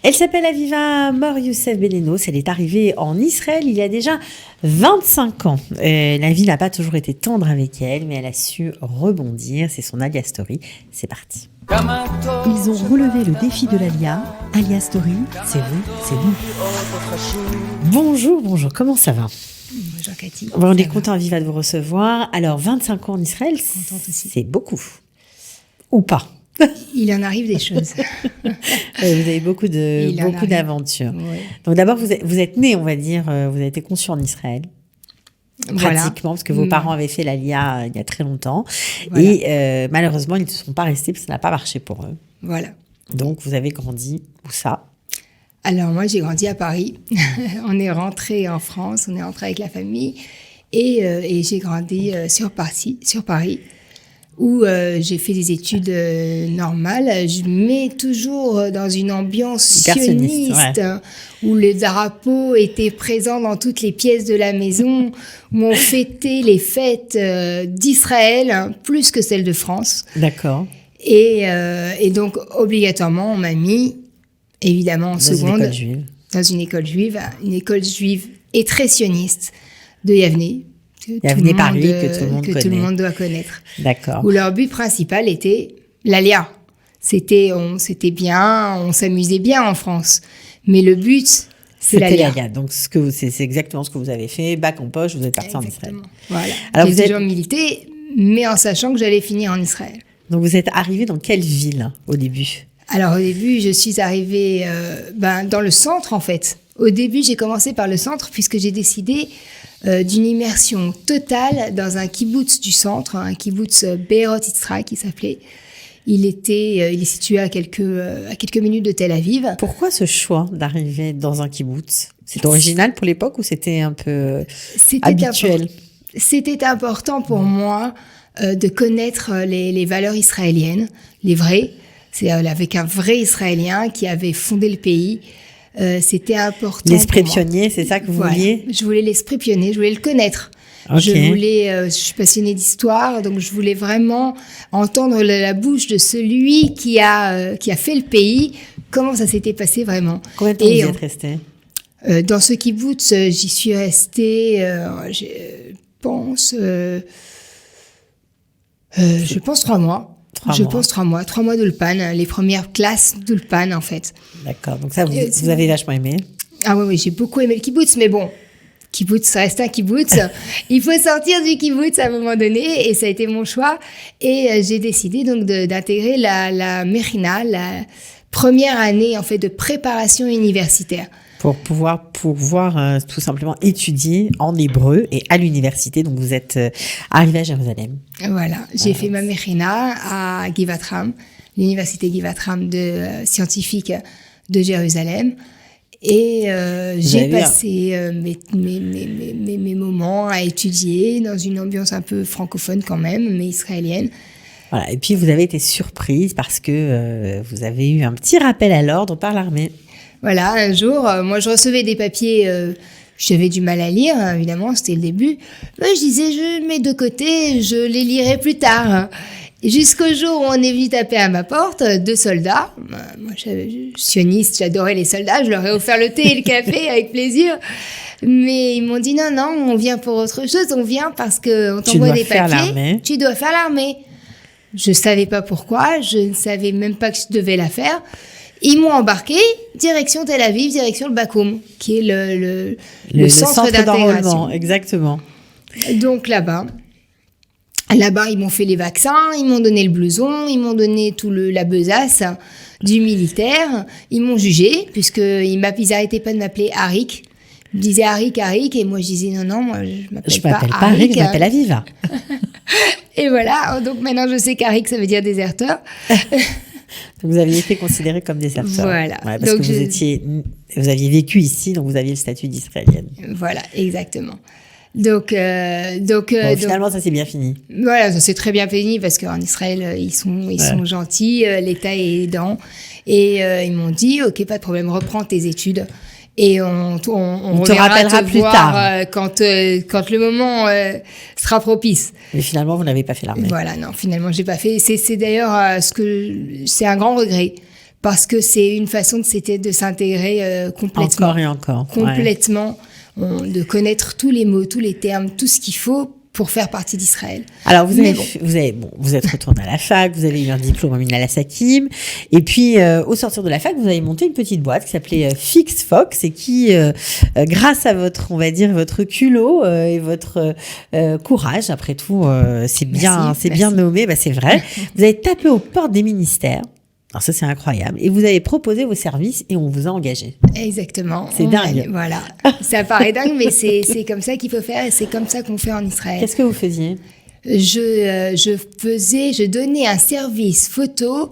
Elle s'appelle Aviva Mor-Youssef Belenos. Elle est arrivée en Israël il y a déjà 25 ans. La vie n'a pas toujours été tendre avec elle, mais elle a su rebondir. C'est son Alia Story. C'est parti. Ils ont relevé le défi de l'Alia. Alia Story, c'est vous, c'est nous. Bonjour. Comment ça va ? Bonjour Cathy. Bon, on est content, Aviva, de vous recevoir. Alors, 25 ans en Israël, c'est beaucoup. Ou pas. Il en arrive des choses. Vous avez beaucoup d'aventures. Oui. Donc d'abord, vous êtes né, on va dire, vous avez été conçu en Israël. Pratiquement, parce que vos parents avaient fait l'Alia il y a très longtemps. Voilà. Et malheureusement, ils ne sont pas restés parce que ça n'a pas marché pour eux. Voilà. Donc, vous avez grandi, où ça ? Alors moi, j'ai grandi à Paris. On est rentré en France, on est rentré avec la famille. Et j'ai grandi sur Paris. Où j'ai fait des études normales, mais toujours dans une ambiance sioniste, où les drapeaux étaient présents dans toutes les pièces de la maison, où on fêtait les fêtes d'Israël plus que celles de France. D'accord. Et donc, obligatoirement, on m'a mis, évidemment, en seconde, dans une école juive et très sioniste de Yavne. Paris, que tout le monde doit connaître. D'accord. Où leur but principal était l'Alia. C'était bien, on s'amusait bien en France. Mais le but, c'est l'Alia. Donc, c'est exactement ce que vous avez fait. Bac en poche, vous êtes parti en Israël. Voilà. Alors, j'ai toujours milité, mais en sachant que j'allais finir en Israël. Donc, vous êtes arrivé dans quelle ville au début ? Alors, au début, je suis arrivée dans le centre, en fait. Au début, j'ai commencé par le centre, puisque j'ai décidé d'une immersion totale dans un kibbutz du centre, un kibbutz Be'erot Yitzhak qui s'appelait. Il est situé à quelques minutes de Tel Aviv. Pourquoi ce choix d'arriver dans un kibbutz ? C'est original pour l'époque ou c'était un peu habituel ? C'était important pour moi de connaître les valeurs israéliennes, les vraies. C'est avec un vrai Israélien qui avait fondé le pays. C'était important. L'esprit pionnier, c'est ça que vous vouliez ? Je voulais l'esprit pionnier, je voulais le connaître. Okay. Je suis passionnée d'histoire, donc je voulais vraiment entendre la bouche de celui qui a fait le pays, comment ça s'était passé vraiment. Combien de temps vous y êtes resté ? Dans ce kibbutz, j'y suis restée, je pense 3 mois. 3 mois. 3 mois d'Ulpan, les premières classes d'Ulpan, en fait. D'accord. Donc ça, vous avez vachement aimé. Ah oui, j'ai beaucoup aimé le kibbutz, mais bon, kibbutz, ça reste un kibbutz. Il faut sortir du kibbutz à un moment donné, et ça a été mon choix. Et j'ai décidé donc d'intégrer la Mechina, la première année, en fait, de préparation universitaire. Pour pouvoir tout simplement étudier en hébreu et à l'université. Donc, vous êtes arrivé à Jérusalem. Voilà. J'ai fait ma Mechina à Givat-Ram, l'université Givat-Ram scientifique de Jérusalem. Et j'ai passé mes moments à étudier dans une ambiance un peu francophone quand même, mais israélienne. Voilà. Et puis, vous avez été surprise parce que vous avez eu un petit rappel à l'ordre par l'armée. Voilà, un jour, moi je recevais des papiers, j'avais du mal à lire, évidemment, c'était le début. Je disais, je mets de côté, je les lirai plus tard. Et jusqu'au jour où on est venu taper à ma porte, 2 soldats. Moi, sioniste, j'adorais les soldats, je leur ai offert le thé et le café avec plaisir. Mais ils m'ont dit, non, on vient pour autre chose, on vient parce qu'on t'envoie des papiers, tu dois faire l'armée. Je savais pas pourquoi, je ne savais même pas que je devais la faire. Ils m'ont embarqué, direction Tel Aviv, direction le Bakoum, qui est le centre d'intégration. Exactement. Donc là-bas, ils m'ont fait les vaccins, ils m'ont donné le blouson, ils m'ont donné la besace du militaire. Ils m'ont jugé, puisqu'ils n'arrêtaient pas de m'appeler Arik. Ils me disaient Arik, et moi je disais non, moi je m'appelle pas Arik. Je m'appelle Aviva. Et voilà, donc maintenant je sais qu'Arik ça veut dire déserteur. Vous aviez été considéré comme déserteur. Voilà. Ouais, parce donc que vous aviez vécu ici, donc vous aviez le statut d'israélienne. Voilà, exactement. Donc finalement, ça s'est bien fini. Voilà, ça s'est très bien fini parce qu'en Israël, ils sont gentils, l'État est aidant. Et ils m'ont dit, OK, pas de problème, reprends tes études. Et on te rappellera plus tard. Quand le moment sera propice. Mais finalement, vous n'avez pas fait l'armée. Voilà, non, finalement, j'ai pas fait. C'est d'ailleurs c'est un grand regret. parce que c'est une façon de s'intégrer complètement. Encore et encore. Complètement, de connaître tous les mots, tous les termes, tout ce qu'il faut pour faire partie d'Israël. Alors, vous êtes retourné à la fac, vous avez eu un diplôme en Minal Hasakim, et puis, au sortir de la fac, vous avez monté une petite boîte qui s'appelait Fix Fox, et qui, grâce à votre culot et votre courage, après tout, c'est bien nommé, c'est vrai, vous avez tapé aux portes des ministères. Alors ça, c'est incroyable. Et vous avez proposé vos services et on vous a engagé. Exactement. C'est dingue. Voilà. Ça paraît dingue, mais c'est comme ça qu'il faut faire et c'est comme ça qu'on fait en Israël. Qu'est-ce que vous faisiez ? Je donnais un service photo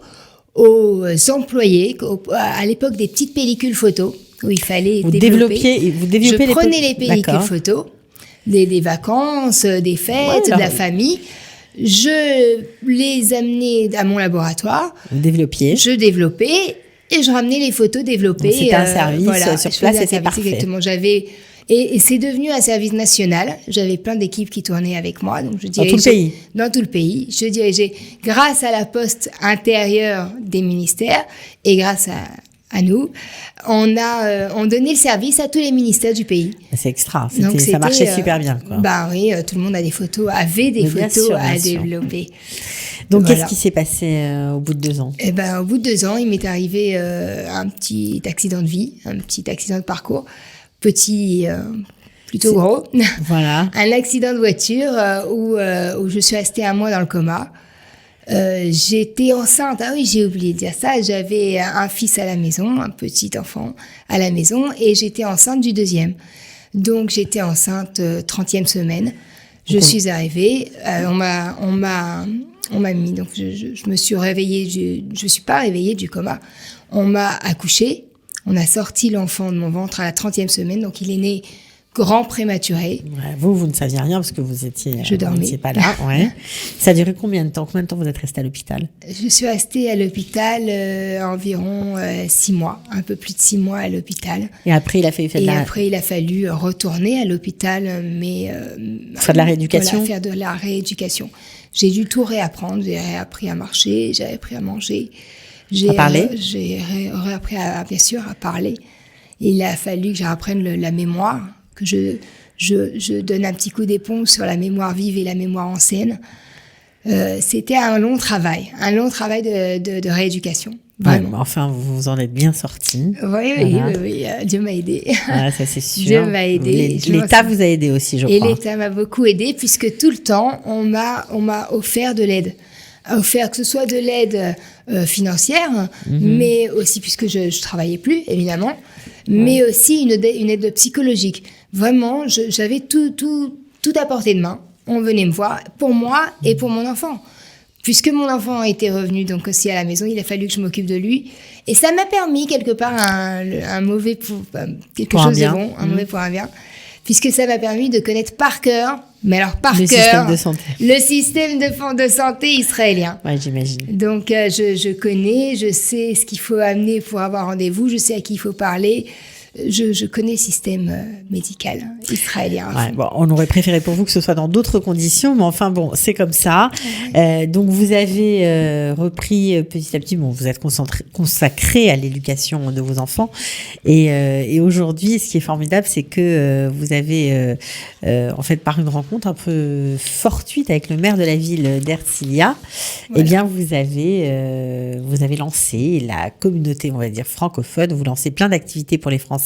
aux employés, à l'époque des petites pellicules photo, où il fallait développer. Je prenais les pellicules photo, des vacances, des fêtes, de la famille. Je les amenais à mon laboratoire. Vous développiez. Je développais et je ramenais les photos développées. Donc c'était un service sur place, c'était parfait. Exactement. Et c'est devenu un service national. J'avais plein d'équipes qui tournaient avec moi. Donc dans tout le pays. Dans tout le pays. Je dirigeais grâce à la poste intérieure des ministères et grâce à nous, on donnait le service à tous les ministères du pays. C'est extra. Ça marchait super bien, quoi. Oui, tout le monde avait des photos à développer. Donc, voilà. Qu'est-ce qui s'est passé au bout de 2 ans ? Au bout de 2 ans, il m'est arrivé un petit accident de vie, un petit accident de parcours. Petit, plutôt gros. Voilà. Un accident de voiture où je suis restée 1 mois dans le coma. J'étais enceinte, j'ai oublié de dire ça, j'avais un fils à la maison, un petit enfant à la maison, et j'étais enceinte du 2e. Donc j'étais enceinte 30e semaine. Je suis arrivée, on m'a mis, donc je me suis réveillée, je suis pas réveillée du coma. On m'a accouchée, on a sorti l'enfant de mon ventre à la 30e semaine, donc il est né grand prématuré. Ouais, vous ne saviez rien parce que vous étiez pas là. Ouais. Ça a duré combien de temps vous êtes restée à l'hôpital ? Je suis restée à l'hôpital environ 6 mois, un peu plus de 6 mois à l'hôpital. Et après, il a fallu retourner à l'hôpital, mais faire de la rééducation. Voilà, faire de la rééducation. J'ai dû tout réapprendre. J'ai réappris à marcher, j'ai appris à manger. À parler. J'ai réappris bien sûr à parler. Il a fallu que j'apprenne la mémoire, que je donne un petit coup d'éponge sur la mémoire vive et la mémoire ancienne. C'était un long travail de rééducation. Ouais, enfin, vous en êtes bien sorti. Oui, Dieu m'a aidé. Ah, ça c'est sûr. Dieu m'a aidé. L'État vous a aidé aussi, je crois. Et l'État m'a beaucoup aidé puisque tout le temps, on m'a offert de l'aide. Offert que ce soit de l'aide financière, mais aussi puisque je travaillais plus, évidemment, mais aussi une aide psychologique. Vraiment, j'avais tout à portée de main. On venait me voir pour moi et pour mon enfant. Puisque mon enfant était revenu donc aussi à la maison, il a fallu que je m'occupe de lui. Et ça m'a permis quelque part un mauvais pour quelque chose de bon, un mauvais pour un bien. Puisque ça m'a permis de connaître par cœur, mais alors par cœur, le système de santé israélien. Ouais, j'imagine. Donc je connais, je sais ce qu'il faut amener pour avoir rendez-vous, je sais à qui il faut parler. Je connais le système médical israélien. Ouais, bon, on aurait préféré pour vous que ce soit dans d'autres conditions, mais enfin bon, c'est comme ça. Donc vous avez repris petit à petit, vous êtes consacré à l'éducation de vos enfants. Et aujourd'hui, ce qui est formidable, c'est que vous avez, en fait, par une rencontre un peu fortuite avec le maire de la ville d'Herzliya, voilà. Eh bien, vous avez lancé la communauté, on va dire, francophone. Vous lancez plein d'activités pour les Français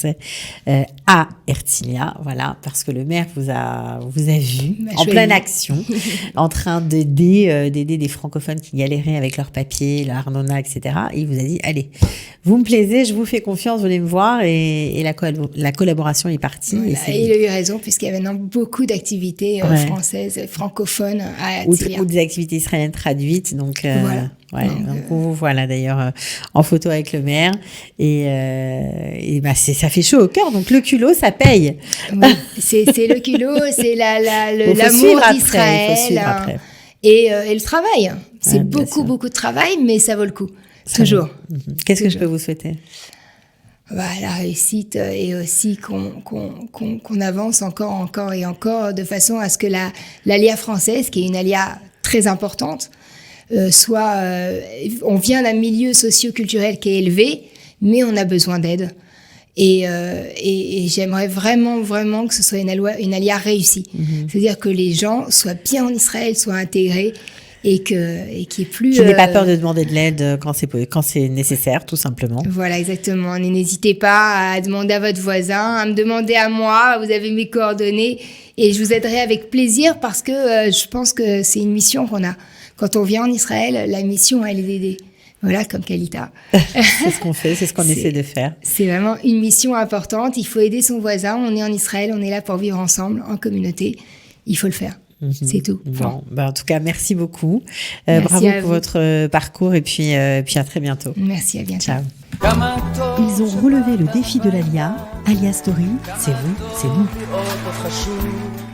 à Herzliya, voilà, parce que le maire vous a vu en pleine action, en train d'aider des francophones qui galéraient avec leurs papiers, leur Arnona, etc. Et il vous a dit, allez, vous me plaisez, je vous fais confiance, venez me voir, et la collaboration est partie. Voilà, et il a eu raison, puisqu'il y avait maintenant beaucoup d'activités françaises, francophones à Herzliya. Ou des activités israéliennes traduites, donc... Voilà. Donc vous voilà d'ailleurs en photo avec le maire et ça fait chaud au cœur, donc le culot ça paye. Oui, c'est le culot, c'est l'amour d'Israël et le travail. C'est beaucoup de travail, mais ça vaut le coup. Toujours. Qu'est-ce que je peux vous souhaiter? La réussite et aussi qu'on avance encore et encore de façon à ce que l'ALIA française, qui est une ALIA très importante, on vient d'un milieu socio-culturel qui est élevé, mais on a besoin d'aide. Et j'aimerais vraiment, vraiment que ce soit une alia réussie. C'est-à-dire que les gens soient bien en Israël, soient intégrés et qu'il n'y ait plus... Tu n'aies pas peur de demander de l'aide quand c'est nécessaire, tout simplement. Voilà, exactement. N'hésitez pas à demander à votre voisin, à me demander à moi, vous avez mes coordonnées et je vous aiderai avec plaisir parce que je pense que c'est une mission qu'on a. Quand on vient en Israël, la mission, elle est d'aider. Voilà, comme Kalita. C'est ce qu'on fait, c'est ce qu'on essaie de faire. C'est vraiment une mission importante. Il faut aider son voisin. On est en Israël, on est là pour vivre ensemble, en communauté. Il faut le faire. C'est tout. Bon, en tout cas, merci beaucoup. Merci bravo à pour vous. votre parcours et puis à très bientôt. Merci, à bientôt. Ciao. Ils ont relevé le défi de l'ALIA. ALIA Story, c'est vous, c'est nous. מאוד חשוב